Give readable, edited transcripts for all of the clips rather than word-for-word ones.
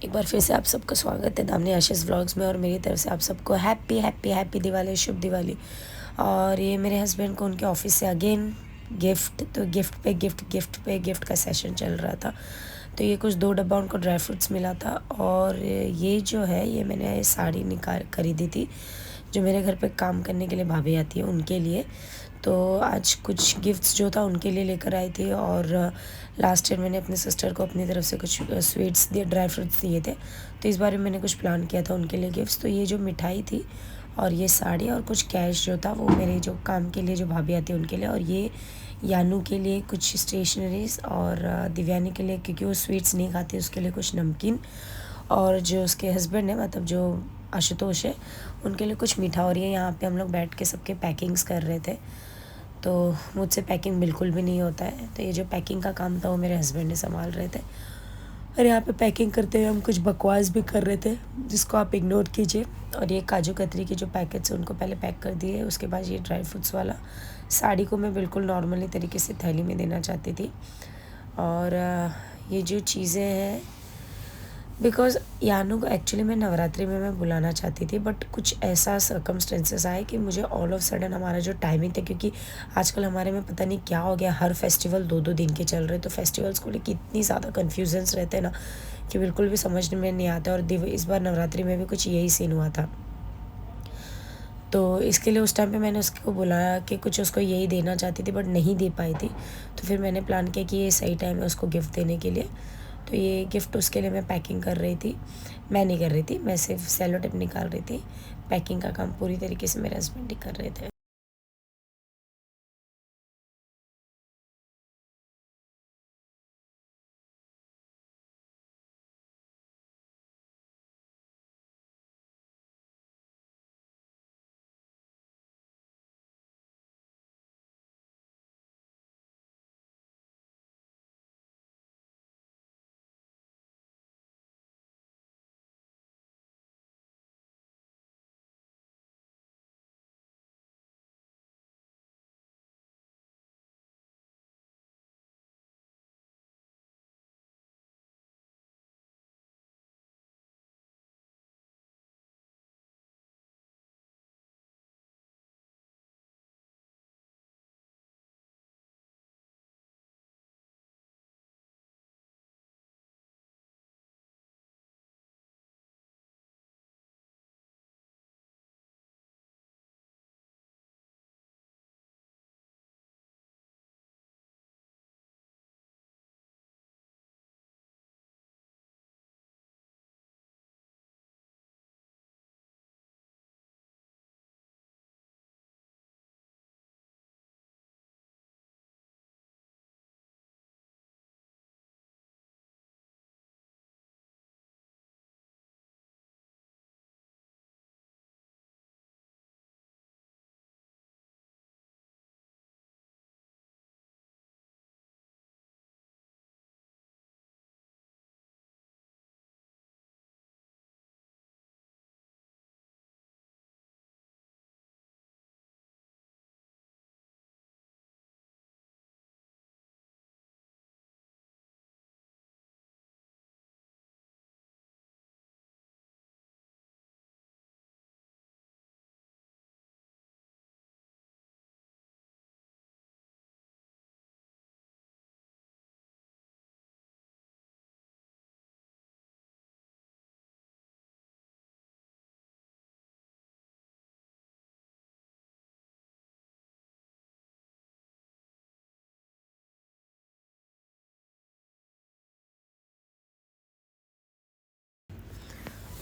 एक बार फिर से आप सबका स्वागत है दामिनी आशीष व्लॉग्स में। और मेरी तरफ से आप सबको हैप्पी हैप्पी हैप्पी दिवाली, शुभ दिवाली। और ये मेरे हस्बैंड को उनके ऑफिस से अगेन गिफ्ट, तो गिफ्ट का सेशन चल रहा था। तो ये कुछ 2 डब्बा उनको ड्राई फ्रूट्स मिला था। और ये जो है, ये मैंने साड़ी खरीदी थी जो मेरे घर पे काम करने के लिए भाभी आती है उनके लिए। तो आज कुछ गिफ्ट्स जो था उनके लिए लेकर आई थी। और लास्ट ईयर मैंने अपने सिस्टर को अपनी तरफ से कुछ स्वीट्स दिए, ड्राई फ्रूट्स दिए थे। तो इस बार मैंने कुछ प्लान किया था उनके लिए गिफ्ट्स। तो ये जो मिठाई थी और ये साड़ी और कुछ कैश जो था वो मेरे जो काम के लिए जो भाभी आती है उनके लिए। और ये यानू के लिए कुछ स्टेशनरीज, और दिव्यानी के लिए क्योंकि वो स्वीट्स नहीं खाती उसके लिए कुछ नमकीन, और जो उसके हस्बैंड है मतलब जो आशुतोष है उनके लिए कुछ मीठा। और ये यहाँ पे हम लोग बैठ के सबके पैकिंग्स कर रहे थे। तो मुझसे पैकिंग बिल्कुल भी नहीं होता है, तो ये जो पैकिंग का काम था वो मेरे हस्बैंड ने संभाल रहे थे। और यहाँ पे पैकिंग करते हुए हम कुछ बकवास भी कर रहे थे जिसको आप इग्नोर कीजिए। और ये काजू कतरी के जो पैकेट्स हैं उनको पहले पैक कर दिए। उसके बाद ये ड्राई फ्रूट्स वाला साड़ी को मैं बिल्कुल नॉर्मली तरीके से थैली में देना चाहती थी। और ये जो चीज़ें हैं, बिकॉज़ यानू को एक्चुअली मैं नवरात्रि में मैं बुलाना चाहती थी, बट कुछ ऐसा सर्कमस्टेंसेस आए कि मुझे ऑल ऑफ सडन हमारा जो टाइमिंग था, क्योंकि आजकल हमारे में पता नहीं क्या हो गया, हर फेस्टिवल 2-2 दिन के चल रहे। तो फेस्टिवल्स को लेकर इतनी ज़्यादा कन्फ्यूजन्स रहते हैं ना कि बिल्कुल भी समझ में नहीं आता। और इस बार नवरात्रि में भी कुछ यही सीन हुआ था। तो इसके लिए उस टाइम पे मैंने उसको बुलाया कि कुछ उसको यही देना चाहती थी बट नहीं दे पाई थी। तो फिर मैंने प्लान किया कि ये सही टाइम है उसको गिफ्ट देने के लिए। तो ये गिफ्ट उसके लिए मैं पैकिंग कर रही थी। मैं नहीं कर रही थी, मैं सिर्फ सेलो टेप निकाल रही थी। पैकिंग का काम पूरी तरीके से मेरे हस्बैंड ही कर रहे थे।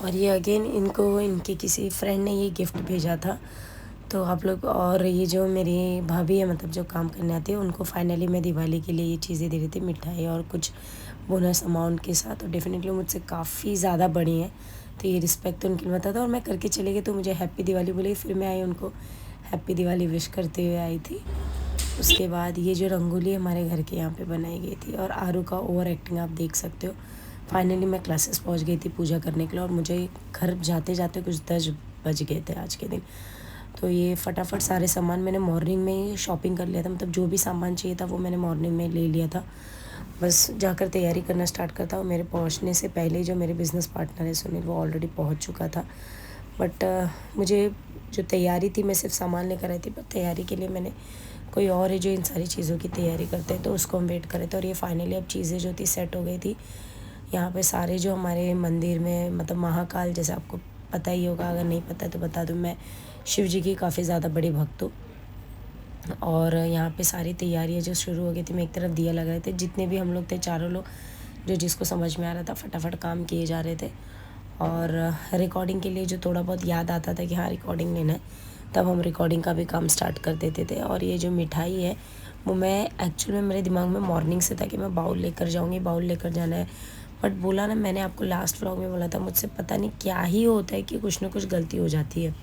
और ये अगेन इनको इनके किसी फ्रेंड ने ये गिफ्ट भेजा था। तो आप लोग, और ये जो मेरी भाभी है मतलब जो काम करने आती है, उनको फाइनली मैं दिवाली के लिए ये चीज़ें दे रही थी, मिठाई और कुछ बोनस अमाउंट के साथ। और डेफिनेटली मुझसे काफ़ी ज़्यादा बड़ी हैं, तो ये रिस्पेक्ट तो उनके लिए बनता था। और मैं करके चली गई तो मुझे हैप्पी दिवाली बोली, फिर मैं आई उनको हैप्पी दिवाली विश करते हुए आई थी। उसके बाद ये जो रंगोली हमारे घर के यहाँ पे बनाई गई थी, और आरू का ओवर एक्टिंग आप देख सकते हो। फाइनली मैं क्लासेस पहुँच गई थी पूजा करने के लिए, और मुझे घर जाते जाते कुछ 10 बज गए थे आज के दिन। तो ये फटाफट सारे सामान मैंने मॉर्निंग में ही शॉपिंग कर लिया था, मतलब जो भी सामान चाहिए था वो मैंने मॉर्निंग में ले लिया था। बस जाकर तैयारी करना स्टार्ट करता हूँ। मेरे पहुँचने से पहले ही जो मेरे बिज़नेस पार्टनर है सुनील, वो ऑलरेडी पहुँच चुका था। बट मुझे जो तैयारी थी, मैं सिर्फ सामान लेकर आई थी, पर तैयारी के लिए मैंने कोई और है जो इन सारी चीज़ों की तैयारी करते हैं, तो उसको हम वेट करे थे। और ये फाइनली अब चीज़ें जो थी सेट हो गई थी। यहाँ पे सारे जो हमारे मंदिर में, मतलब महाकाल, जैसे आपको पता ही होगा, अगर नहीं पता तो बता दूँ, मैं शिव जी की काफ़ी ज़्यादा बड़ी भक्त हूँ। और यहाँ पे सारी तैयारियाँ जो शुरू हो गई थी, मैं एक तरफ दिया लगा रहे थे, जितने भी हम लोग थे, चारों लोग, जो जिसको समझ में आ रहा था फटाफट काम किए जा रहे थे। और रिकॉर्डिंग के लिए जो थोड़ा बहुत याद आता था कि हाँ रिकॉर्डिंग लेना है, तब हम रिकॉर्डिंग का भी काम स्टार्ट कर देते थे। और ये जो मिठाई है वो मैं एक्चुअल में, मेरे दिमाग में मॉर्निंग से था कि मैं बाउल लेकर जाऊँगी, बाउल लेकर जाना है। बट बोला ना, मैंने आपको लास्ट व्लॉग में बोला था, मुझसे पता नहीं क्या ही होता है कि कुछ ना कुछ गलती हो जाती है।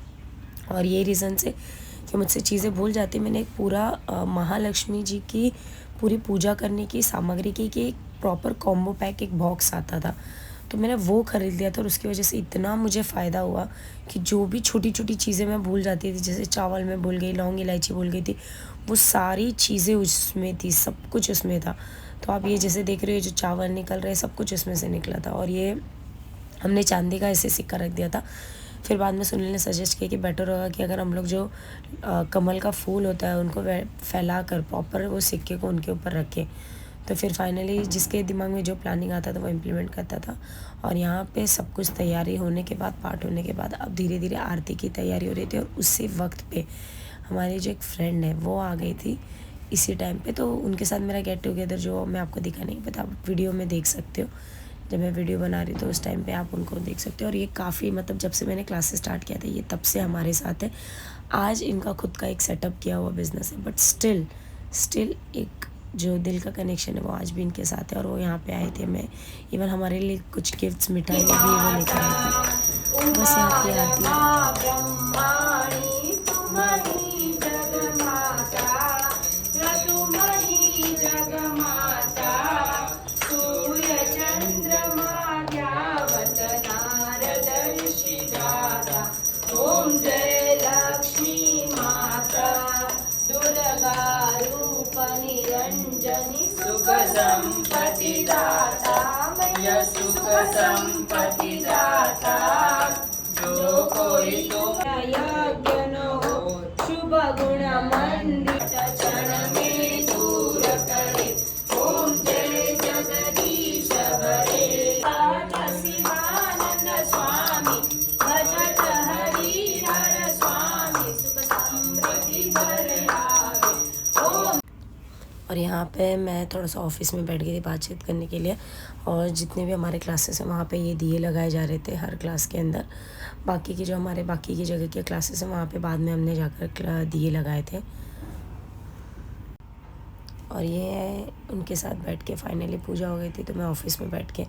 और ये रीज़न से कि मुझसे चीज़ें भूल जाती, मैंने एक पूरा महालक्ष्मी जी की पूरी पूजा करने की सामग्री की कि एक प्रॉपर कॉम्बो पैक, एक बॉक्स आता था, तो मैंने वो ख़रीद लिया था। और उसकी वजह से इतना मुझे फ़ायदा हुआ कि जो भी छोटी छोटी चीज़ें मैं भूल जाती थी, जैसे चावल में भूल गई, लौंग इलायची भूल गई थी, वो सारी चीज़ें उसमें थी, सब कुछ उसमें था। तो आप ये जैसे देख रहे हो, जो चावल निकल रहे हैं, सब कुछ उसमें से निकला था। और ये हमने चांदी का ऐसे सिक्का रख दिया था। फिर बाद में सुनील ने सजेस्ट किया कि बेटर होगा कि अगर हम लोग जो कमल का फूल होता है उनको फैला कर प्रॉपर वो सिक्के को उनके ऊपर रखें। तो फिर फाइनली जिसके दिमाग में जो प्लानिंग आता था वो इम्प्लीमेंट करता था। और यहाँ पे सब कुछ तैयारी होने के बाद, पार्ट होने के बाद, अब धीरे धीरे आरती की तैयारी हो रही थी। और उसी वक्त पे हमारी जो एक फ्रेंड है वो आ गई थी इसी टाइम पे। तो उनके साथ मेरा गेट टुगेदर जो मैं आपको दिखा नहीं पता, आप वीडियो में देख सकते हो, जब मैं वीडियो बना रही तो उस टाइम पे आप उनको देख सकते हो। और ये काफ़ी, मतलब जब से मैंने क्लासेस स्टार्ट किया था, ये तब से हमारे साथ है। आज इनका खुद का एक सेटअप किया हुआ बिज़नेस है, बट स्टिल एक जो दिल का कनेक्शन है वो आज भी इनके साथ है। और वो यहाँ पे आए थे, मैं इवन हमारे लिए कुछ गिफ्ट्स, मिठाई भी वो लेकर आई थी। बस यहाँ पे आती संपत्ति दाता, मैया सुख संपत्ति दाता, जो कोई तुम यज्ञ न हो, शुभ गुण मंदिर चरण में दूर करे, ओम जय जगदीश हरे। शिवानंद स्वामी भजत हरि हर स्वामी, सुख समृद्धि कर आवे, ओम। और यहाँ पे मैं थोड़ा सा ऑफिस में बैठ गई थी बातचीत करने के लिए। और जितने भी हमारे क्लासेस हैं वहाँ पे ये दिए लगाए जा रहे थे हर क्लास के अंदर। बाकी की जो हमारे बाकी की जगह के क्लासेस हैं वहाँ पे बाद में हमने जाकर दिए लगाए थे। और ये उनके साथ बैठ के फाइनली पूजा हो गई थी, तो मैं ऑफिस में बैठ के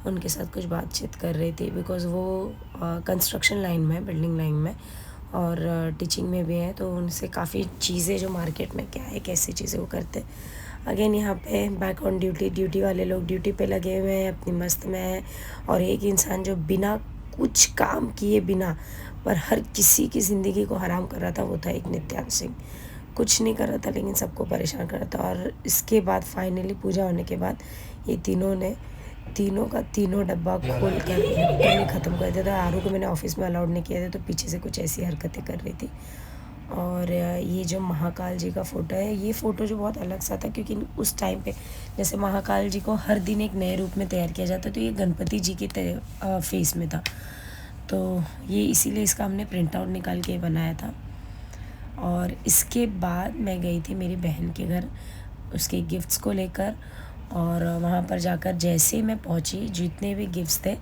उनके साथ कुछ बातचीत कर रही थी, बिकॉज़ वो कंस्ट्रक्शन लाइन में, बिल्डिंग लाइन में और टीचिंग में भी है। तो उनसे काफ़ी चीज़ें जो मार्केट में क्या है, कैसी चीज़ें वो करते। अगेन यहाँ पे बैक ऑन ड्यूटी वाले लोग ड्यूटी पे लगे हुए हैं, अपनी मस्त में हैं। और एक इंसान जो बिना कुछ काम किए बिना पर हर किसी की ज़िंदगी को हराम कर रहा था, वो था एक नित्यानंद सिंह। कुछ नहीं कर रहा था लेकिन सबको परेशान कर रहा था। और इसके बाद फाइनली पूजा होने के बाद ये तीनों ने तीनों का तीनों डब्बा खोल कर लिटरली ख़त्म कर दिया था। आरू को मैंने ऑफिस में अलाउड नहीं किया था, तो पीछे से कुछ ऐसी हरकतें कर रही थी। और ये जो महाकाल जी का फ़ोटो है, ये फ़ोटो जो बहुत अलग सा था, क्योंकि उस टाइम पे जैसे महाकाल जी को हर दिन एक नए रूप में तैयार किया जाता है, तो ये गणपति जी के फेस में था। तो ये इसीलिए इसका हमने प्रिंट आउट निकाल के बनाया था। और इसके बाद मैं गई थी मेरी बहन के घर उसके गिफ्ट्स को लेकर। और वहाँ पर जाकर जैसे ही मैं पहुँची, जितने भी गिफ्ट्स थे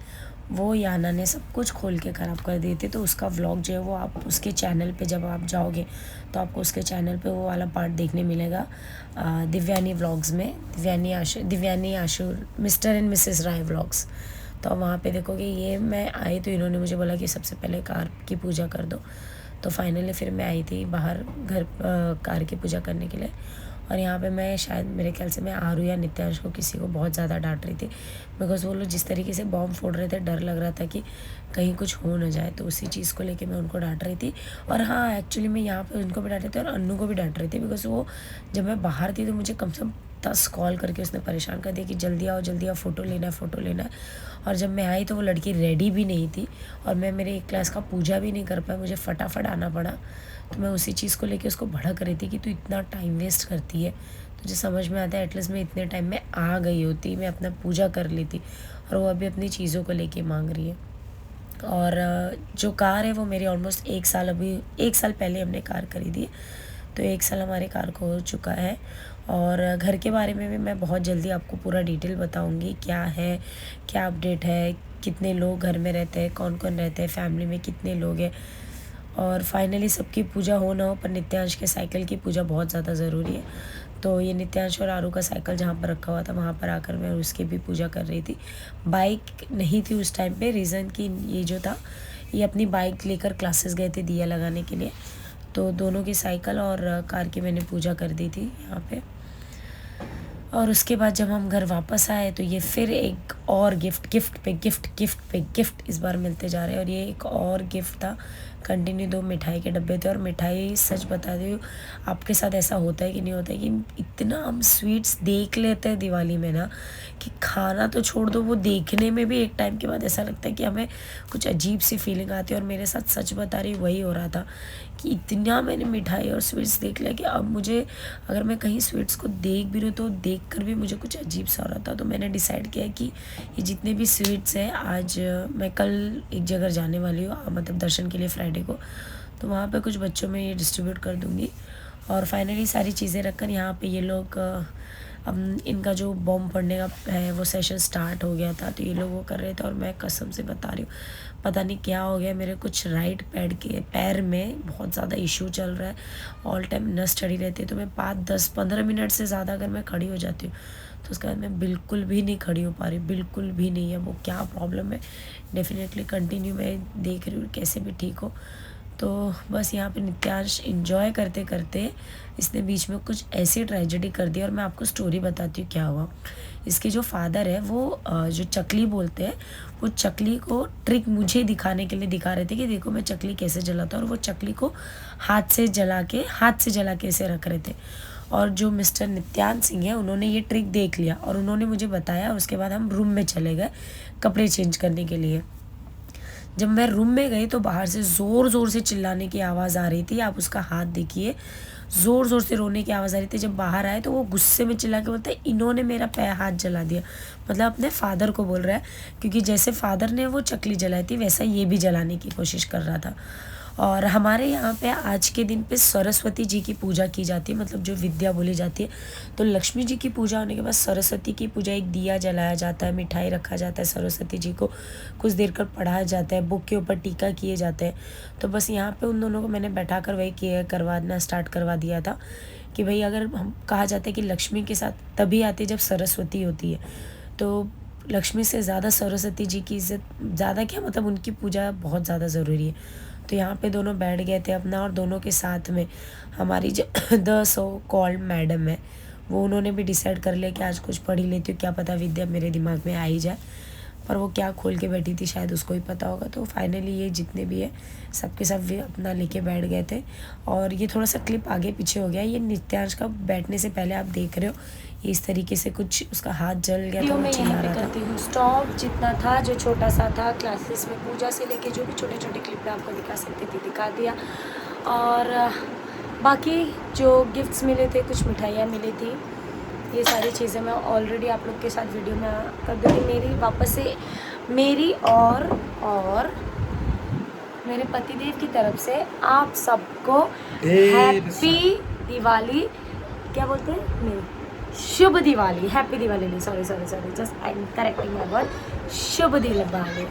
वो याना ने सब कुछ खोल के ख़राब कर दिए थे। तो उसका व्लॉग जो है वो आप उसके चैनल पे जब आप जाओगे तो आपको उसके चैनल पे वो वाला पार्ट देखने मिलेगा, दिव्यानी व्लॉग्स में, दिव्यानी आशुर Mr and Mrs Rai vlogs. तो वहाँ पे देखोगे। ये मैं आई तो इन्होंने मुझे बोला कि सबसे पहले कार की पूजा कर दो। तो फाइनली फिर मैं आई थी बाहर घर कार की पूजा करने के लिए। और यहाँ पे मैं शायद मेरे ख्याल से मैं आरू या नित्यांश को किसी को बहुत ज़्यादा डांट रही थी, बिकॉज वो लोग जिस तरीके से बॉम्ब फोड़ रहे थे, डर लग रहा था कि कहीं कुछ हो ना जाए। तो उसी चीज़ को लेके मैं उनको डांट रही थी। और हाँ, एक्चुअली मैं यहाँ पे उनको भी डांट रही थी और अन्नू को भी डांट रही थी, बिकॉज वो जब मैं बाहर थी तो मुझे कम से कम 10 कॉल करके उसने परेशान कर दिया कि जल्दी आओ, फ़ोटो लेना है। और जब मैं आई तो वो लड़की रेडी भी नहीं थी और मैं मेरे एक क्लास का पूजा भी नहीं कर पाई, मुझे फटाफट आना पड़ा। तो मैं उसी चीज़ को लेके उसको भड़क रही थी कि तू इतना टाइम वेस्ट करती है, तुझे समझ में आता है एटलीस्ट मैं इतने टाइम में आ गई होती, मैं अपना पूजा कर लेती, और वो अभी अपनी चीज़ों को लेके मांग रही है। और जो कार है वो मेरी ऑलमोस्ट 1 साल पहले हमने कार खरीदी है, तो 1 साल हमारे कार को हो चुका है। और घर के बारे में भी मैं बहुत जल्दी आपको पूरा डिटेल बताऊंगी, क्या है, क्या अपडेट है, कितने लोग घर में रहते हैं, कौन कौन रहते हैं, फैमिली में कितने लोग हैं। और फाइनली सबकी पूजा हो ना हो पर नित्यांश के साइकिल की पूजा बहुत ज़्यादा ज़रूरी है। तो ये नित्यांश और आरू का साइकिल जहाँ पर रखा हुआ था वहाँ पर आकर मैं उसकी भी पूजा कर रही थी। बाइक नहीं थी उस टाइम पे, रीज़न कि ये जो था ये अपनी बाइक लेकर क्लासेस गए थे दिया लगाने के लिए, तो दोनों की साइकिल और कार की मैंने पूजा कर दी थी यहाँ पे। और उसके बाद जब हम घर वापस आए तो ये फिर एक और गिफ्ट पे गिफ्ट इस बार मिलते जा रहे हैं। और ये एक और गिफ्ट था, कंटिन्यू 2 मिठाई के डब्बे थे। और मिठाई सच बता दूँ, आपके साथ ऐसा होता है कि नहीं होता है कि इतना हम स्वीट्स देख लेते हैं दिवाली में ना कि खाना तो छोड़ दो, वो देखने में भी एक टाइम के बाद ऐसा लगता है कि हमें कुछ अजीब सी फीलिंग आती है। और मेरे साथ सच बता रही वही हो रहा था कि इतना मैंने मिठाई और स्वीट्स देख लिया कि अब मुझे अगर मैं कहीं स्वीट्स को देख भी रही हूँ तो देख कर भी मुझे कुछ अजीब सा हो रहा था। तो मैंने डिसाइड किया कि ये जितने भी स्वीट्स हैं, आज मैं कल एक जगह जाने वाली हूँ मतलब दर्शन के लिए फ्राइडे को, तो वहाँ पे कुछ बच्चों में ये डिस्ट्रीब्यूट कर दूँगी। और फाइनली सारी चीज़ें रखकर यहाँ पे ये लोग अब इनका जो बॉम्ब पड़ने का है वो सेशन स्टार्ट हो गया था, तो ये लोग वो कर रहे थे। और मैं कसम से बता रही हूँ, पता नहीं क्या हो गया, मेरे कुछ राइट पैर में बहुत ज़्यादा इशू चल रहा है, ऑल टाइम नस चढ़ी रहती है। तो मैं 5-10-15 मिनट से ज़्यादा अगर मैं खड़ी हो जाती हूँ तो उसके बाद मैं बिल्कुल भी नहीं खड़ी हो पा रही, बिल्कुल भी नहीं है। वो क्या प्रॉब्लम है, डेफिनेटली कंटिन्यू मैं देख रही हूँ कैसे भी ठीक हो। तो बस यहाँ पे नित्यांश इन्जॉय करते करते इसने बीच में कुछ ऐसी ट्रेजेडी कर दी। और मैं आपको स्टोरी बताती हूँ क्या हुआ। इसके जो फादर है वो जो चकली बोलते हैं, वो चकली को ट्रिक मुझे दिखाने के लिए दिखा रहे थे कि देखो मैं चकली कैसे जलाता हूँ। और वो चकली को हाथ से जला के ऐसे रख रहे थे। और जो मिस्टर नित्यान सिंह है उन्होंने ये ट्रिक देख लिया और उन्होंने मुझे बताया। उसके बाद हम रूम में चले गए कपड़े चेंज करने के लिए। जब मैं रूम में गई तो बाहर से ज़ोर ज़ोर से चिल्लाने की आवाज़ आ रही थी, आप उसका हाथ देखिए, ज़ोर ज़ोर से रोने की आवाज़ आ रही थी। जब बाहर आए तो वो गुस्से में चिल्ला के बोलता है इन्होंने मेरा पैर हाथ जला दिया, मतलब अपने फादर को बोल रहा है, क्योंकि जैसे फादर ने वो चकली जलाई थी वैसा ये भी जलाने की कोशिश कर रहा था। और हमारे यहाँ पे आज के दिन पे सरस्वती जी की पूजा की जाती है, मतलब जो विद्या बोली जाती है। तो लक्ष्मी जी की पूजा होने के बाद सरस्वती की पूजा, एक दिया जलाया जाता है, मिठाई रखा जाता है, सरस्वती जी को कुछ देर कर पढ़ाया जाता है, बुक के ऊपर टीका किए जाते हैं। तो बस यहाँ पे उन दोनों को मैंने बैठा कर वही करवाना स्टार्ट करवा दिया था कि भाई अगर हम कहा जाता है कि लक्ष्मी के साथ तभी आती है जब सरस्वती होती है, तो लक्ष्मी से ज़्यादा सरस्वती जी की इज़्ज़त, ज़्यादा क्या मतलब उनकी पूजा बहुत ज़्यादा ज़रूरी है। तो यहाँ पे दोनों बैठ गए थे अपना, और दोनों के साथ में हमारी जो द सो कॉल्ड मैडम है वो उन्होंने भी डिसाइड कर लिया कि आज कुछ पढ़ ही लेती हूँ, क्या पता विद्या मेरे दिमाग में आ ही जाए। पर वो क्या खोल के बैठी थी शायद उसको ही पता होगा। तो फाइनली ये जितने भी है सबके सब वे अपना लेके बैठ गए थे। और ये थोड़ा सा क्लिप आगे पीछे हो गया, ये नित्यांश का बैठने से पहले आप देख रहे हो, ये इस तरीके से कुछ उसका हाथ जल गया था, वो चिल्ला रहा था। स्टॉक जितना था जो छोटा सा था, क्लासेस में पूजा से लेके जो भी छोटे छोटे क्लिप में आपको दिखा सकती थी दिखा दिया। और बाकी जो गिफ्ट्स मिले थे, कुछ मिठाइयाँ मिली थी, ये सारी चीज़ें मैं ऑलरेडी आप लोग के साथ वीडियो में कर दूँगी। मेरी वापस से मेरी और मेरे पतिदेव की तरफ से आप सबको हैप्पी दिवाली, क्या बोलते हैं, नहीं शुभ दिवाली, हैप्पी दिवाली नहीं, sorry just I am correcting my word, Shubh Diwali.